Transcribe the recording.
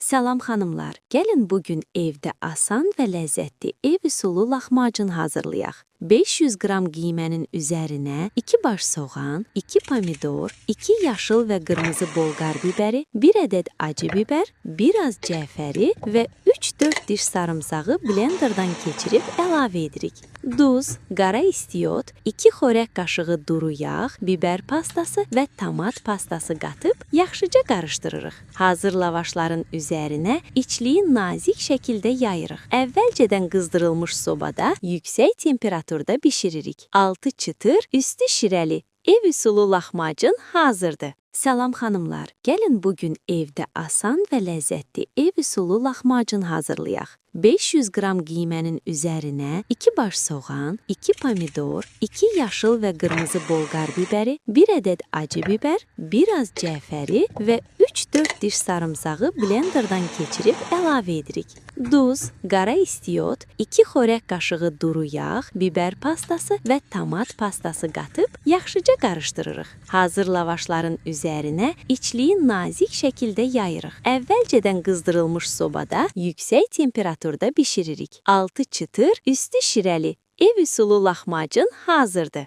Salam xanımlar, gəlin bugün evdə asan və ləzzətli ev üsulu lahmacun hazırlayaq. 500 qram qiymənin üzərinə 2 baş soğan, 2 pomidor, 2 yaşıl və qırmızı bolqar bibəri, 1 ədəd acı bibər, biraz cəfəri və 3-4 diş sarımsağı blenderdan keçirib əlavə edirik. Duz, qara istiyot, 2 xörək qaşığı duru yağ, bibər pastası və tomat pastası qatıb yaxşıca qarışdırırıq. Hazır lavaşların üzərinə içliyi nazik şəkildə yayırıq. Əvvəlcədən qızdırılmış sobada yüksək temperaturda bişiririk. Altı çıtır, üstü şirəli ev üsulu lahmacun hazırdır. Salam xanımlar, gəlin bugün evdə asan və ləzzətli ev üsulu lahmacun hazırlayaq. 500 qram qiymənin üzərinə 2 baş soğan, 2 pomidor, 2 yaşıl və qırmızı bolqar bibəri, 1 ədəd acı bibər, biraz cəfəri və 3-4 diş sarımsağı blenderdan keçirib əlavə edirik. Duz, qara istiyot, 2 xörək qaşığı duru yağ, bibər pastası və tomat pastası qatıb yaxşıca qarışdırırıq. Hazır lavaşların üzərinə içliyi nazik şəkildə yayırıq. Əvvəlcədən qızdırılmış sobada yüksək temperaturda bişiririk. Altı çıtır, üstü şirəli ev üsulu lahmacun hazırdır.